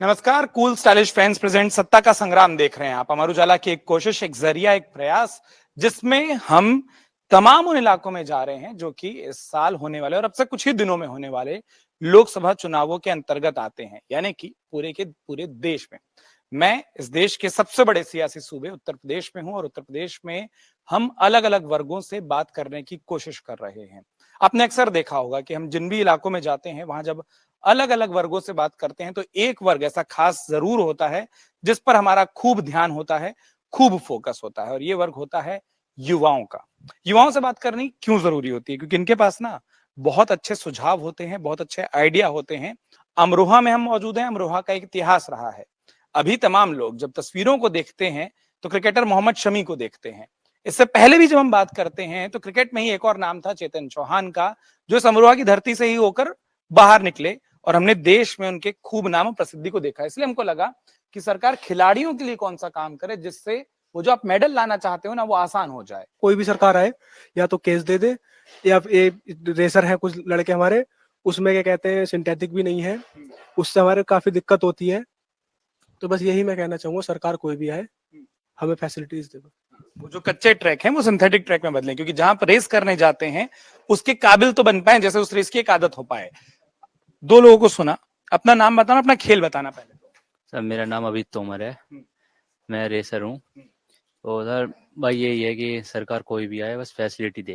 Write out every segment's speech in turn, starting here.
नमस्कार, cool stylish fans present सत्ता का संग्राम देख रहे हैं आप। अमर उजाला की एक कोशिश, एक जरिया, एक प्रयास, जिसमें हम तमाम उन इलाकों में जा रहे हैं जो कि इस साल होने वाले और अब से कुछ ही दिनों में होने वाले लोकसभा चुनावों के अंतर्गत आते हैं, यानी कि पूरे के पूरे देश में। मैं इस देश के सबसे बड़े सियासी सूबे उत्तर प्रदेश में हूं और उत्तर प्रदेश में हम अलग अलग वर्गों से बात करने की कोशिश कर रहे हैं। आपने अक्सर देखा होगा कि हम जिन भी इलाकों में जाते हैं वहां जब अलग अलग वर्गों से बात करते हैं तो एक वर्ग ऐसा खास जरूर होता है जिस पर हमारा खूब ध्यान होता है, खूब फोकस होता है, और ये वर्ग होता है युवाओं का। युवाओं से बात करनी क्यों जरूरी होती है? क्योंकि इनके पास ना बहुत अच्छे सुझाव होते हैं, बहुत अच्छे आइडिया होते हैं। अमरोहा में हम मौजूद हैं। अमरोहा का एक इतिहास रहा है। अभी तमाम लोग जब तस्वीरों को देखते हैं तो क्रिकेटर मोहम्मद शमी को देखते हैं। इससे पहले भी जब हम बात करते हैं तो क्रिकेट में ही एक और नाम था चेतन चौहान का, जो इस अमरोहा की धरती से ही होकर बाहर निकले और हमने देश में उनके खूब नाम और प्रसिद्धि को देखा। इसलिए हमको लगा कि सरकार खिलाड़ियों के लिए कौन सा काम करे जिससे वो जो आप मेडल लाना चाहते हो ना वो आसान हो जाए। कोई भी सरकार आए या तो केस दे दे, या ये रेसर है कुछ लड़के हमारे, उसमें क्या कहते हैं सिंथेटिक भी नहीं है, उससे हमारे काफी दिक्कत होती है। तो बस यही मैं कहना चाहूंगा, सरकार कोई भी आए हमें फैसिलिटीज दे। वो जो कच्चे ट्रैक हैं वो सिंथेटिक ट्रैक में बदलें, क्योंकि जहां पर रेस करने जाते हैं उसके काबिल तो बन पाए, जैसे उस रेस की एक आदत हो पाए। दो लोगों को सुना, अपना नाम बताना, अपना खेल बताना पहले। सर मेरा नाम अभित तोमर है, मैं रेसर हूँ। और सर भाई यही है कि सरकार कोई भी आए बस फैसिलिटी दे।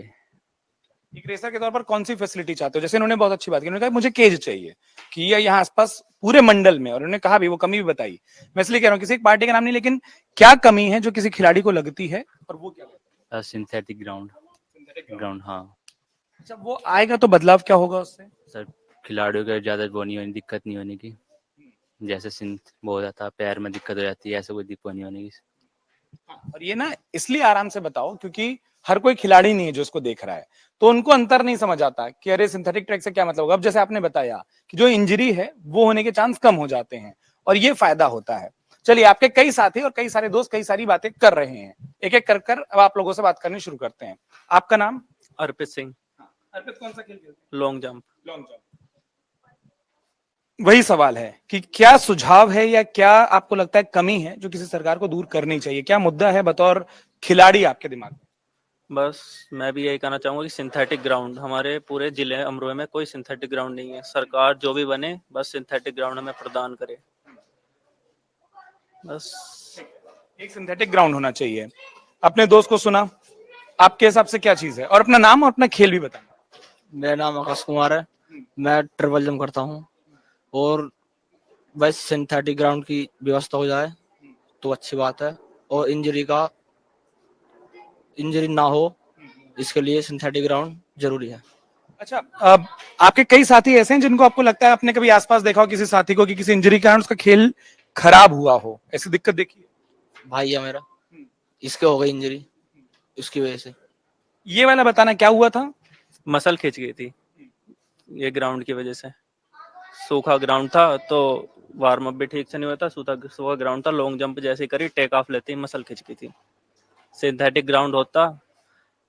एक रेसर के तौर पर कौन सी फैसिलिटी चाहते हो? जैसे इन्होंने बहुत अच्छी बात की, उन्होंने कहा मुझे केज चाहिए कि ये यहाँ आसपास पूरे मंडल में, और उन्होंने कहा भी वो कमी भी बताई। मैं इसलिए कह रहा हूँ किसी एक पार्टी का नाम नहीं, लेकिन क्या कमी है जो किसी खिलाड़ी को लगती है और वो क्या है? सिंथेटिक ग्राउंड हाँ। जब वो आएगा तो बदलाव क्या होगा उससे? सर खिलाड़ियों को ज्यादा वो नहीं होनी, दिक्कत नहीं होने की। जैसे सिंथ हो जाता पैर में दिक्कत हो जाती है, ऐसे कोई दिक्कत नहीं होने की। और ये ना इसलिए आराम से बताओ क्योंकि हर कोई खिलाड़ी नहीं है जो इसको देख रहा है, तो उनको अंतर नहीं समझ आता कि अरे सिंथेटिक ट्रैक से क्या मतलब होगा। अब जैसे आपने बताया कि जो इंजरी है वो होने के चांस कम हो जाते हैं और ये फायदा होता है। चलिए, आपके कई साथी और कई सारे दोस्त कई सारी बातें कर रहे हैं, एक एक कर कर अब आप लोगों से बात करनी शुरू करते हैं। आपका नाम? अर्पित सिंह। अर्पित, कौन सा खेल खेलते हैं? Long jump. Long jump. वही सवाल है कि क्या सुझाव है या क्या आपको लगता है कमी है जो किसी सरकार को दूर करनी चाहिए? क्या मुद्दा है बतौर खिलाड़ी आपके दिमाग में? बस मैं भी यही कहना चाहूंगा कि सिंथेटिक ग्राउंड हमारे पूरे जिले अमरोहा में कोई सिंथेटिक ग्राउंड नहीं है। सरकार जो भी बने बस सिंथेटिक ग्राउंड हमें प्रदान करे। बस एक सिंथेटिक ग्राउंड होना चाहिए। अपने दोस्त को सुना, आपके हिसाब से क्या चीज है? और अपना नाम और अपना खेल भी बताना। मेरा नाम आकाश कुमार है, मैं ट्रिपल जंप करता हूँ। और बस सिंथेटिक ग्राउंड की व्यवस्था हो जाए तो अच्छी बात है, और इंजरी ना हो इसके लिए सिंथेटिक ग्राउंड जरूरी है। अच्छा, अब आपके कई साथी ऐसे हैं जिनको आपको लगता है आपने कभी आसपास देखा हो किसी साथी को कि किसी इंजरी के कारण उसका खेल खराब हुआ हो, ऐसी दिक्कत देखी है? भाई है मेरा, इसके हो गई इंजरी, उसकी वजह से। ये वाला बताना क्या हुआ था? मसल खिंच गई थी ये ग्राउंड की वजह से। सूखा ग्राउंड था तो वार्म अप भी ठीक से नहीं हुआ था। सूखा ग्राउंड था, लॉन्ग जंप जैसे करी टेक ऑफ लेती मसल खिंच गई थी। सिंथेटिक ग्राउंड होता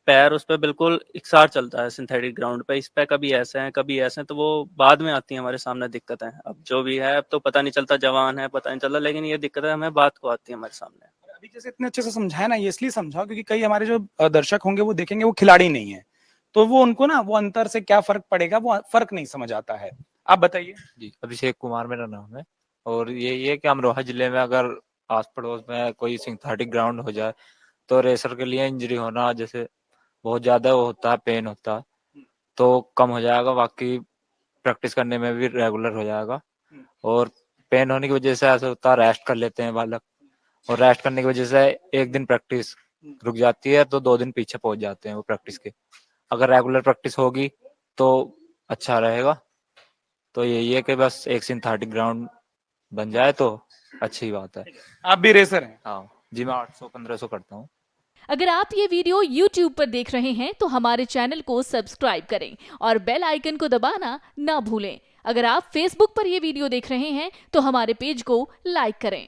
पैर उस पर बिल्कुल इकसार चलता है। सिंथेटिक ग्राउंड पे इस पे कभी ऐसे हैं कभी ऐसे हैं, तो वो बाद में आती है हमारे सामने दिक्कतें। अब जो भी है अब तो पता नहीं चलता, जवान है पता नहीं चलता, लेकिन ये दिक्कतें हमें बात को आती है हमारे सामने। अभी जैसे इतने अच्छे से समझाया ना, ये इसलिए समझाओ क्योंकि कई हमारे जो दर्शक होंगे वो देखेंगे वो खिलाड़ी नहीं है, तो वो उनको ना वो अंतर से क्या फर्क पड़ेगा वो फर्क नहीं समझ आता है। आप बताइए। जी, अभिषेक कुमार मेरा नाम है। और ये कि अमरोहा जिले में अगर आस पड़ोस में कोई सिंथेटिक ग्राउंड हो जाए तो रेसर के लिए इंजरी होना जैसे बहुत ज्यादा वो होता है, पेन होता है, तो कम हो जाएगा। बाकी प्रैक्टिस करने में भी रेगुलर हो जाएगा। और पेन होने की वजह से ऐसा होता है, रेस्ट कर लेते हैं बालक, और रेस्ट करने की वजह से एक दिन प्रैक्टिस रुक जाती है तो 2 दिन पीछे पहुंच जाते हैं वो प्रैक्टिस के। अगर रेगुलर प्रैक्टिस होगी तो अच्छा रहेगा। तो यही है कि बस एक सिंथेटिक ग्राउंड बन जाए तो अच्छी बात है। आप भी रेसर हैं? हाँ जी, मैं 800-1500 करता हूँ। अगर आप ये वीडियो YouTube पर देख रहे हैं तो हमारे चैनल को सब्सक्राइब करें और बेल आइकन को दबाना ना भूलें। अगर आप Facebook पर ये वीडियो देख रहे हैं तो हमारे पेज को लाइक करें।